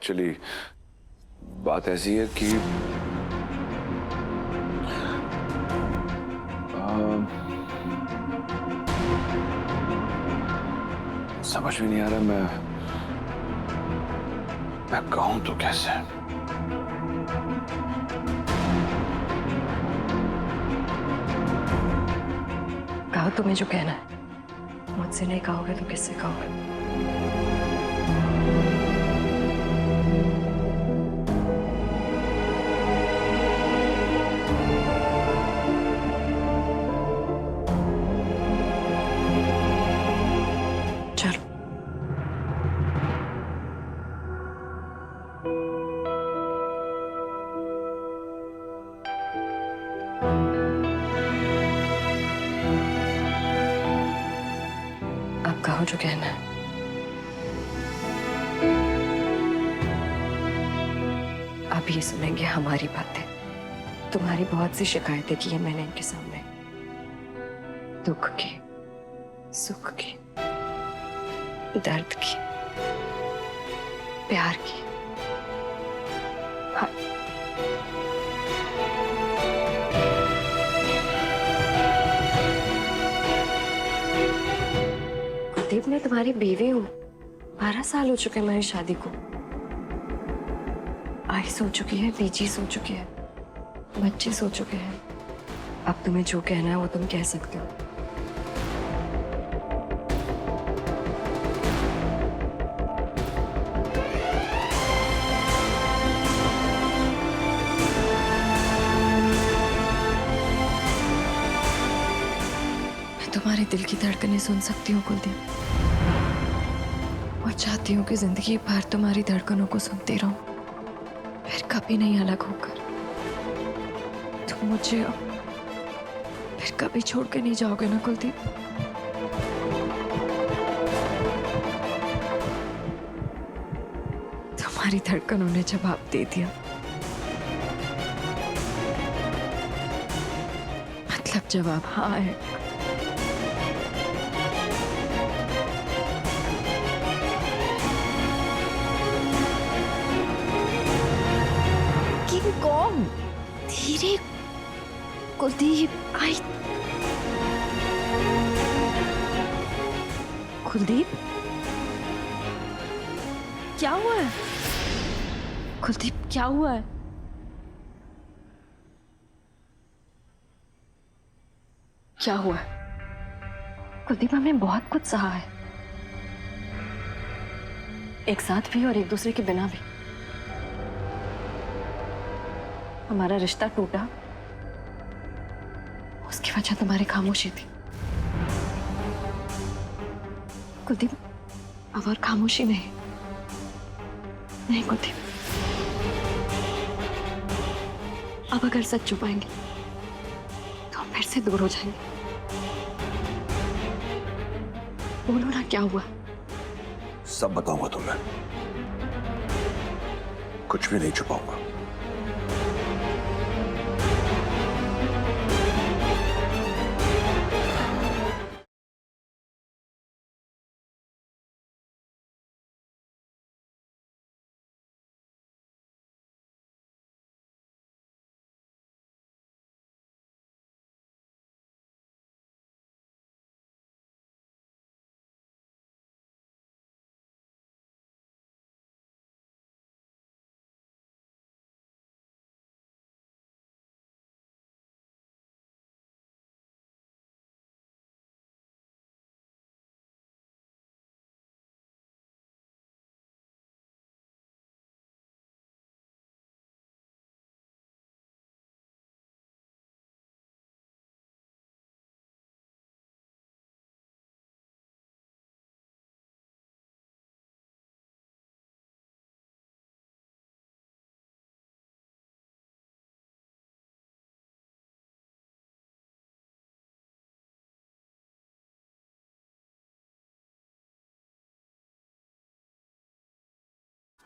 Actually बात ऐसी है कि समझ में नहीं आ रहा मैं कहूं तो कैसे। कहो तुम्हें जो कहना है, मुझसे नहीं कहोगे तो किससे कहोगे? चलो। अब कहो जो कहना है। अब ये सुनेंगे हमारी बातें। तुम्हारी बहुत सी शिकायतें की है मैंने इनके सामने, दुख की, सुख की, दर्द की, प्यार की। हाँ। कुलदीप, मैं तुम्हारी बीवी हूँ। 12 साल हो चुके हैं मेरी शादी को। आइस हो चुकी है, पीचीस हो चुकी है, बच्चे सो चुके हैं। अब तुम्हें जो कहना है वो तुम कह सकते हो। मैं तुम्हारे दिल की धड़कनें सुन सकती हूँ कुलदीप, और चाहती हूँ कि जिंदगी भर तुम्हारी धड़कनों को सुनती रहूं, फिर कभी नहीं अलग होकर। तुम मुझे फिर कभी छोड़ के नहीं जाओगे ना कुलदीप? तुम्हारी धड़कनों ने जवाब दे दिया। मतलब जवाब हाँ है। किंग कॉन्ग, धीरे कुलदीप। आई कुलदीप, क्या हुआ है? कुलदीप, क्या हुआ है? क्या हुआ है? कुलदीप, हमने बहुत कुछ सहा है, एक साथ भी और एक दूसरे के बिना भी। हमारा रिश्ता टूटा, उसकी वजह तुम्हारी खामोशी थी। कुलदीप, अब और खामोशी नहीं। नहीं कुलदीप, अब अगर सच छुपाएंगे तो हम फिर से दूर हो जाएंगे। बोलो ना, क्या हुआ? सब बताऊंगा तुम्हें, कुछ भी नहीं छुपाऊंगा।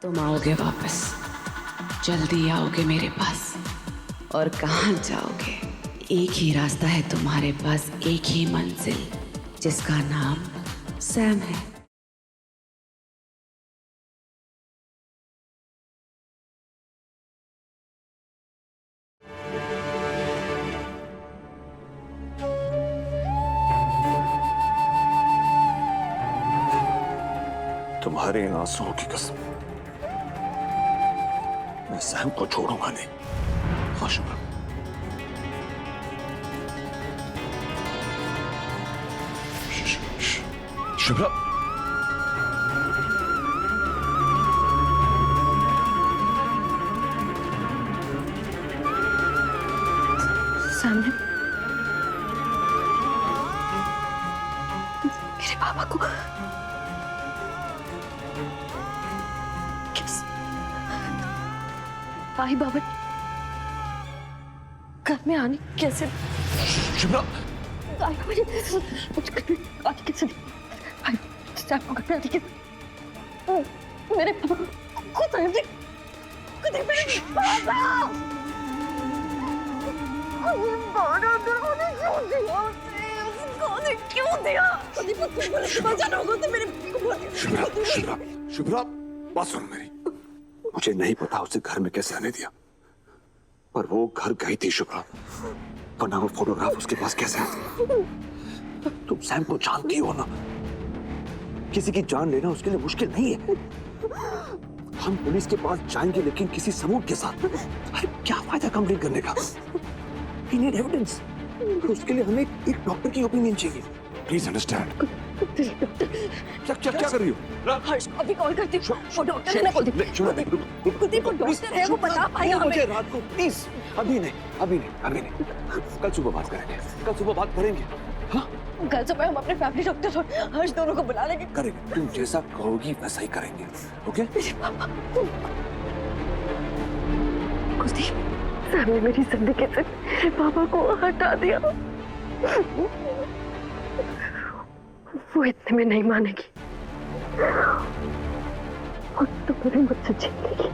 तुम आओगे वापस, जल्दी आओगे मेरे पास। और कहाँ जाओगे? एक ही रास्ता है तुम्हारे पास, एक ही मंजिल, जिसका नाम सैम है। तुम्हारे इन आंसुओं की कसम, मैं सैम को छोड़ूंगा नहीं। हाँ शुभ्रा, शुभ्रा, सामने मेरे पापा को किस आई बाबा घर में आने कैसे शुभ्रा, आई मुझे आने कैसे आई स्टाफ को घर पे आने कैसे मेरे पापा खुद आए थे खुद ही मेरे पापा क्यों दिया? शुभ्रा, शुभ्रा, शुभ्रा, बात सुन मेरी। मुझे नहीं पता उसे घर में कैसे आने दिया, पर वो घर गई थी शुभ्रा, वरना वो फोटोग्राफ उसके पास कैसे आती? तुम सैम को जानती हो ना, किसी की जान लेना उसके लिए मुश्किल नहीं है। हम पुलिस के पास जाएंगे लेकिन किसी सबूत के साथ। अरे क्या फायदा कंप्लेंट करने का? We need evidence. उसके लिए हमें एक डॉक्टर की ओपिनियन चाहिए। Please understand. क्या कर रही हो? हर्ष को अभी कॉल करती हूँ। वो डॉक्टर है ना, खुद ही वो डॉक्टर है, वो बता पाएगा हमें। मुझे रात को प्लीज, अभी नहीं। कल सुबह बात करेंगे। हाँ? कल सुबह हम अपने फैमिली डॉक्टर और हर्ष दोनों को बुला लेंगे। करेंगे, तुम जैसा कहोगी वैसा ही करेंगे। ओके? कुलदीप, सामने मेरी जिंदगी से मेरे पापा को हटा दिया। वो इतने में नहीं मानेगी, कुछ तो मेरे मुझसे छीनेगी,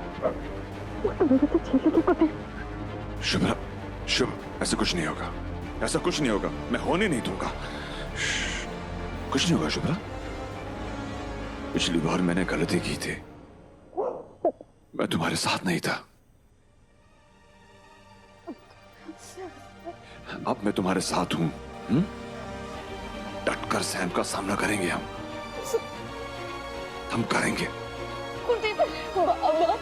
वो तो मेरे से छीनेगी कुलदीप। शुभ्रा, ऐसा कुछ नहीं होगा, मैं होने नहीं दूंगा। कुछ नहीं होगा शुभ्रा। पिछली बार मैंने गलती की थी, मैं तुम्हारे साथ नहीं था। अब मैं तुम्हारे साथ हूं। डटकर सैम का सामना करेंगे हम करेंगे। कुलदीप, बाबा।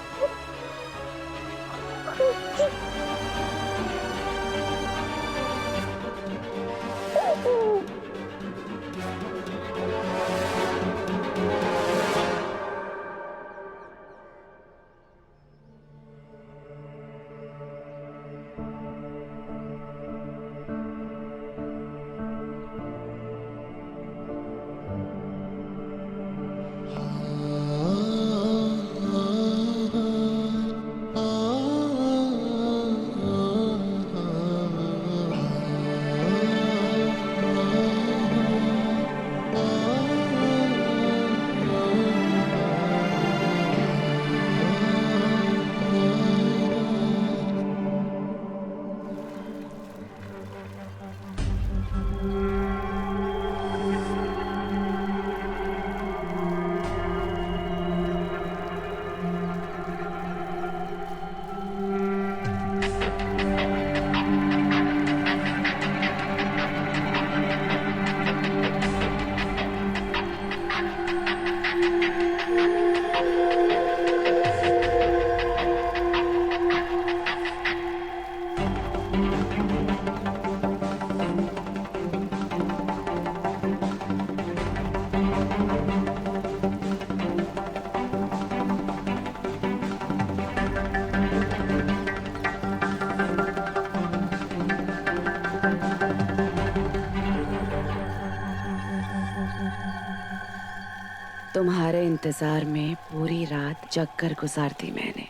तुम्हारे इंतजार में पूरी रात जगकर गुजार दी मैंने।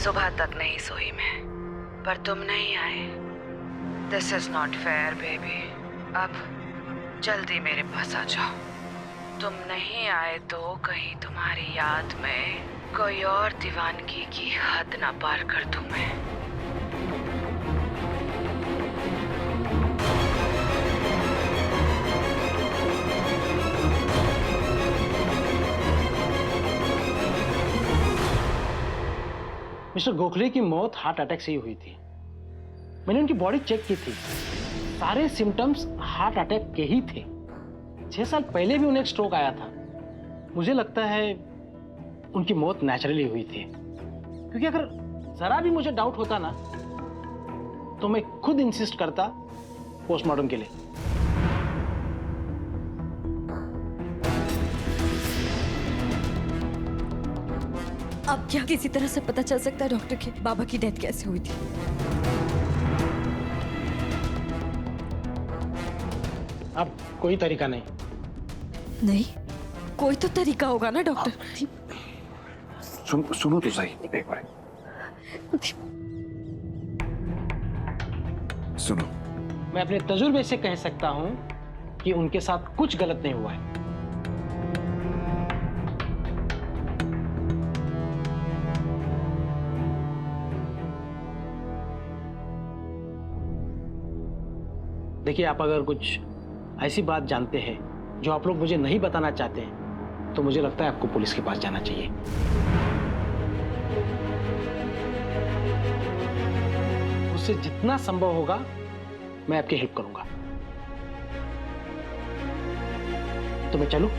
सुबह तक नहीं सोई मैं, पर तुम नहीं आए। This is not fair baby. अब जल्दी मेरे पास आ जाओ। तुम नहीं आए तो कहीं तुम्हारी याद में कोई और दीवानगी की हद ना पार कर दूं मैं। मिस्टर गोखले की मौत हार्ट अटैक से ही हुई थी। मैंने उनकी बॉडी चेक की थी, सारे सिम्टम्स हार्ट अटैक के ही थे। 6 साल पहले भी उन्हें एक स्ट्रोक आया था। मुझे लगता है उनकी मौत नेचुरली हुई थी, क्योंकि अगर जरा भी मुझे डाउट होता ना तो मैं खुद इंसिस्ट करता पोस्टमार्टम के लिए। अब क्या किसी तरह से पता चल सकता है डॉक्टर के बाबा की डेथ कैसे हुई थी? अब कोई तरीका नहीं। नहीं, कोई तो तरीका होगा ना डॉक्टर। सुनो तो सही एक बार। सुनो, मैं अपने तजुर्बे से कह सकता हूं कि उनके साथ कुछ गलत नहीं हुआ है। देखिए, आप अगर कुछ ऐसी बात जानते हैं जो आप लोग मुझे नहीं बताना चाहते हैं तो मुझे लगता है आपको पुलिस के पास जाना चाहिए। उससे जितना संभव होगा मैं आपकी हेल्प करूंगा। तो मैं चलूं?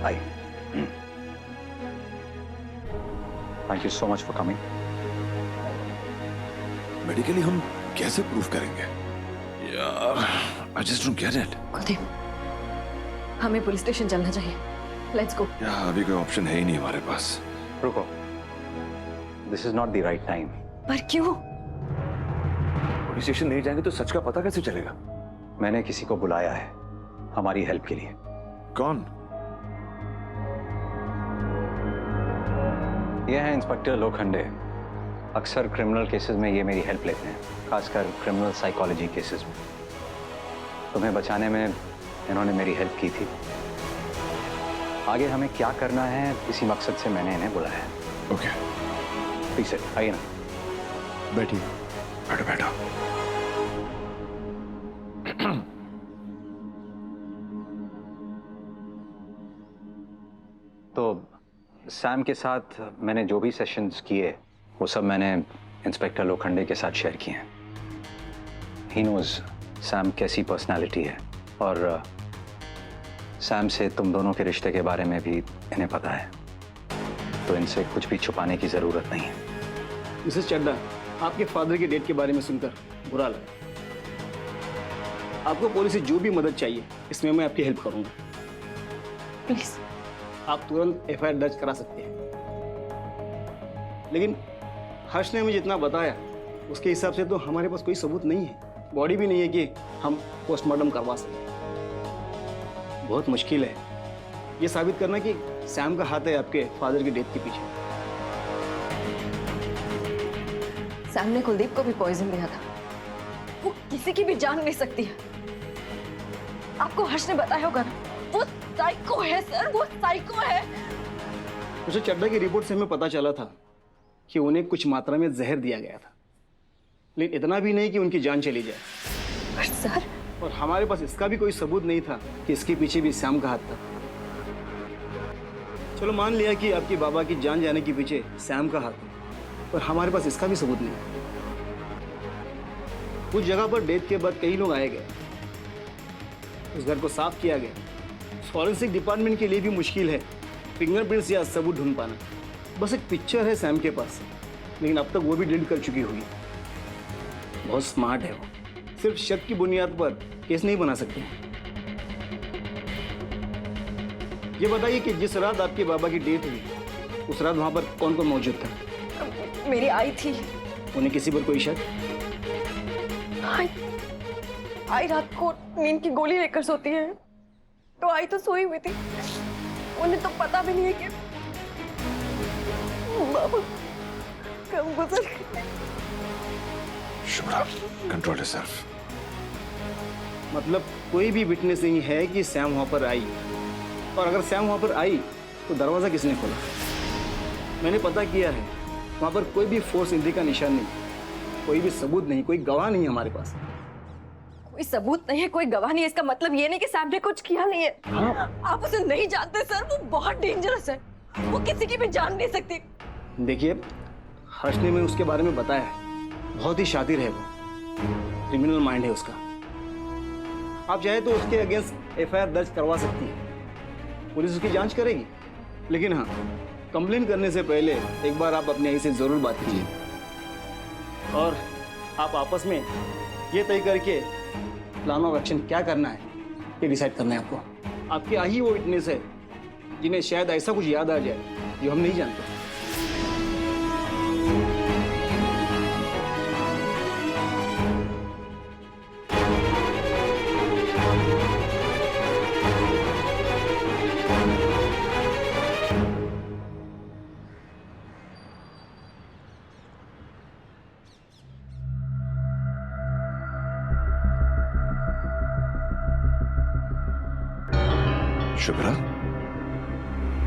आई। Thank you so much for coming. Medically हम कैसे प्रूव करेंगे यार? I just don't get it. Kuldeep, हमें पुलिस स्टेशन चलना चाहिए। Let's go. यार अभी कोई ऑप्शन है ही नहीं हमारे पास। रुको, this is not the right time. पर क्यों? पुलिस स्टेशन नहीं जाएंगे तो सच का पता कैसे चलेगा? मैंने किसी को बुलाया है हमारी हेल्प के लिए। कौन? ये है इंस्पेक्टर लोखंडे। अक्सर क्रिमिनल केसेस में ये मेरी हेल्प लेते हैं, खासकर क्रिमिनल साइकोलॉजी केसेस में। तुम्हें बचाने में इन्होंने मेरी हेल्प की थी। आगे हमें क्या करना है इसी मकसद से मैंने इन्हें बुलाया है। ओके, प्लीज आइए ना। बैठिए। बैठो बैठो। तो सैम के साथ मैंने जो भी सेशंस किए वो सब मैंने इंस्पेक्टर लोखंडे के साथ शेयर किए हैं। ही नोज सैम कैसी पर्सनालिटी है, और सैम से तुम दोनों के रिश्ते के बारे में भी इन्हें पता है, तो इनसे कुछ भी छुपाने की जरूरत नहीं है। मिसेस चड्डा, आपके फादर की डेट के बारे में सुनकर बुरा लगा। आपको पुलिस से जो भी मदद चाहिए इसमें मैं आपकी हेल्प करूंगा। प्लीज। आप तुरंत एफआईआर दर्ज करा सकते हैं, लेकिन हर्ष ने मुझे जितना बताया उसके हिसाब से तो हमारे पास कोई सबूत नहीं है, बॉडी भी नहीं है कि हम पोस्टमार्टम करवा सकें। बहुत मुश्किल है ये साबित करना कि सैम का हाथ है आपके फादर की डेथ के पीछे। सैम ने कुलदीप को भी पॉइजन दिया था। वो किसी की भी जान ले सकती है। आपको हर्ष ने बताया होगा ना, वो साइको है सर, वो साइको है। मुझे चड्डा की रिपोर्ट से हमें पता चला था कि उन्हें कुछ मात्रा में जहर दिया गया था, लेकिन इतना भी नहीं कि उनकी जान चली जाए। पर सर, और हमारे पास इसका भी कोई सबूत नहीं था कि इसके पीछे भी सैम का हाथ था। चलो मान लिया कि आपके बाबा की जान जाने के पीछे सैम का हाथ है, पर हमारे पास इसका भी सबूत नहीं। उस जगह पर डेथ के बाद कई लोग आए गए, उस घर को साफ किया गया। फॉरेंसिक डिपार्टमेंट के लिए भी मुश्किल है फिंगरप्रिंट्स या सबूत ढूंढ पाना। बस एक पिक्चर है सैम के पास, लेकिन अब तक वो भी डिलीट कर चुकी हुई। बहुत स्मार्ट है वो, सिर्फ शक की बुनियाद पर केस नहीं बना सकते। ये बताइए कि जिस रात आपके बाबा की डेथ हुई उस रात वहां पर कौन कौन मौजूद था? मेरी आई थी। उन्हें किसी पर कोई शक? आई रात को नींद की गोली लेकर सोती है, तो आई तो सोई हुई थी। उन्हें तो पता भी नहीं है कि बाबा कब गुजर गए। Shubhra, control yourself. मतलब कोई भी विटनेस नहीं है कि सैम वहां पर आई, और अगर सैम वहां पर आई तो दरवाजा किसने खोला? मैंने पता किया है, वहां पर कोई भी फोर्स एंट्री का निशान नहीं, कोई भी सबूत नहीं, कोई गवाह नहीं हमारे पास। कोई सबूत नहीं है, कोई गवाह नहीं है, इसका मतलब ये नहीं कि सैम ने कुछ किया नहीं है। हाँ। आप उसे नहीं जानते सर, वो बहुत डेंजरस है, वो किसी की भी जान ले सकती। देखिए, हर्ष ने मैं उसके बारे में बताया है, बहुत ही शातिर है वो, क्रिमिनल माइंड है उसका। आप चाहे तो उसके अगेंस्ट एफआईआर दर्ज करवा सकती है, पुलिस उसकी जांच करेगी। लेकिन हाँ, कंप्लेन करने से पहले एक बार आप अपने आई से जरूर बात कीजिए, और आप आपस में ये तय करके प्लान ऑफ एक्शन क्या करना है ये डिसाइड करना है आपको। आपके आई वो विटनेस है जिन्हें शायद ऐसा कुछ याद आ जाए जो हम नहीं जानते। शुभ्रा,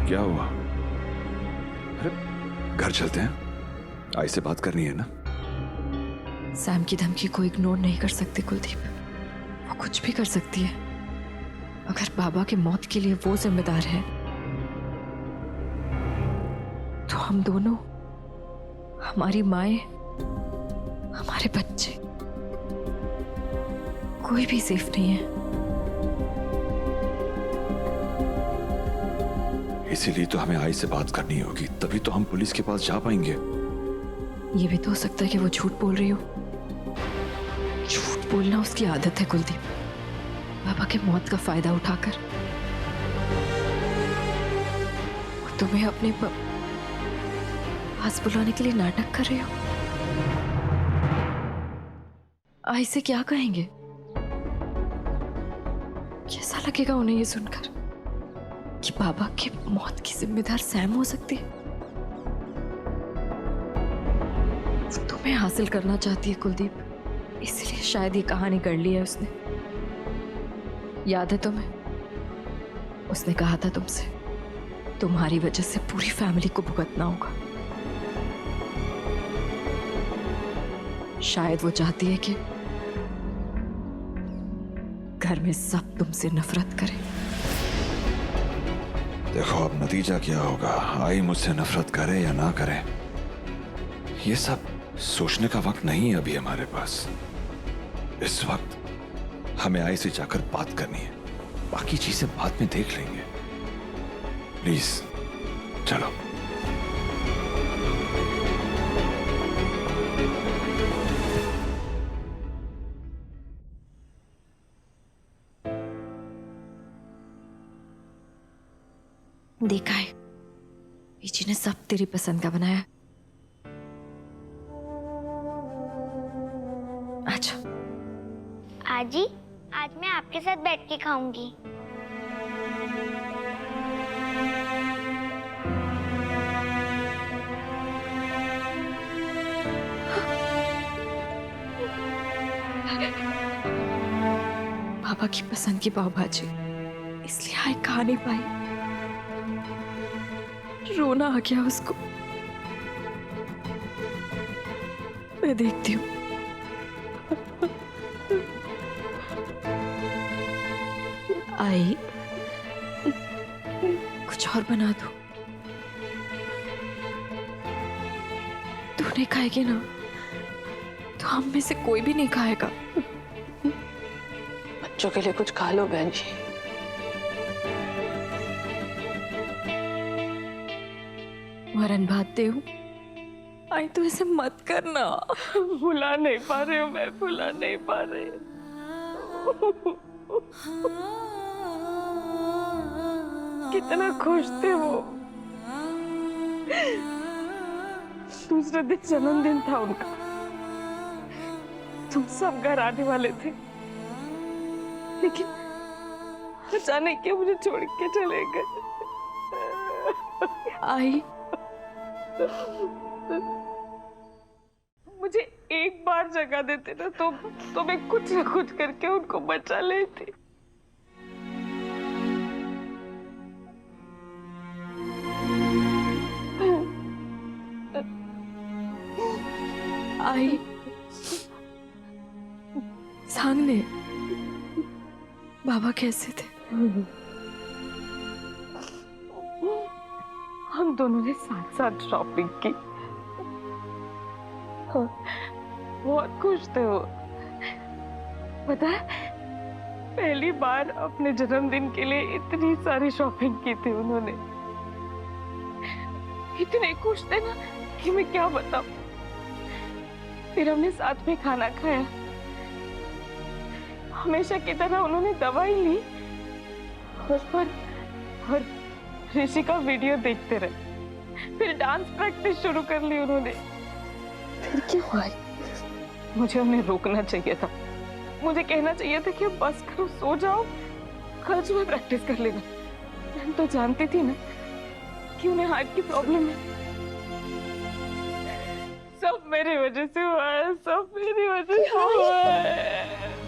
क्या हुआ? अरे घर चलते हैं, आई से बात करनी है ना। सैम की धमकी को इग्नोर नहीं कर सकते कुलदीप। वो कुछ भी कर सकती है। अगर बाबा की मौत के लिए वो जिम्मेदार है तो हम दोनों, हमारी माएं, हमारे बच्चे, कोई भी सेफ नहीं है। इसीलिए तो हमें आई से बात करनी होगी, तभी तो हम पुलिस के पास जा पाएंगे। ये भी तो हो सकता है कि वो झूठ बोल रही हो। झूठ बोलना उसकी आदत है कुलदीप, बाबा के मौत का फायदा उठाकर। वो तुम्हें अपने पास बुलाने के लिए नाटक कर रहे हो। आई से क्या कहेंगे? कैसा लगेगा उन्हें ये सुनकर कि बाबा की मौत की जिम्मेदार सैम हो सकती है। तुम्हें हासिल करना चाहती है कुलदीप, इसलिए शायद ये कहानी कर ली है उसने। याद है तुम्हें, उसने कहा था तुमसे तुम्हारी वजह से पूरी फैमिली को भुगतना होगा। शायद वो चाहती है कि घर में सब तुमसे नफरत करें। देखो अब नतीजा क्या होगा, आई मुझसे नफरत करे या ना करे, ये सब सोचने का वक्त नहीं है अभी हमारे पास। इस वक्त हमें आई से जाकर बात करनी है, बाकी चीजें बाद में देख लेंगे। प्लीज चलो। देखा है, बीजी ने सब तेरी पसंद का बनाया। अच्छा आजी, आज मैं आपके साथ बैठ के खाऊंगी। पापा की पसंद की पाव भाजी, इसलिए आई खा नहीं पाई। रोना आ गया उसको। मैं देखती हूँ। आई, कुछ और बना दो। तू नहीं खाएगी ना, तो हम में से कोई भी नहीं खाएगा। बच्चों के लिए कुछ खा लो बहन जी। वरन भात दे हूँ। आई तो ऐसे मत करना। भुला नहीं पा रही हूँ मैं, भुला नहीं पा रही हूँ। कितना खुश थे वो। दूसरे दिन जन्मदिन था उनका, तुम सब घर आने वाले थे, लेकिन अचानक के मुझे छोड़ के चले गए। आई, मुझे एक बार जगह देते ना तो मैं कुछ ना कुछ करके उनको बचा लेती। आई, सांगने बाबा कैसे थे? हम दोनों ने साथ साथ शॉपिंग की और बहुत खुश थे वो। पता है, पहली बार अपने जन्मदिन के लिए इतनी सारी शॉपिंग की थी उन्होंने। इतने खुश थे ना कि मैं क्या बताऊं। फिर हमने साथ में खाना खाया, हमेशा की तरह उन्होंने दवाई ली और ऋषि का वीडियो देखते रहे। फिर डांस प्रैक्टिस शुरू कर ली उन्होंने। फिर क्या हुआ? मुझे उन्हें रोकना चाहिए था, मुझे कहना चाहिए था कि अब बस करो, सो जाओ, कल सुबह प्रैक्टिस कर लेना। मैं तो जानती थी ना कि उन्हें हार्ट की प्रॉब्लम है। सब मेरी वजह से हुआ है, सब मेरी वजह से हुआ है।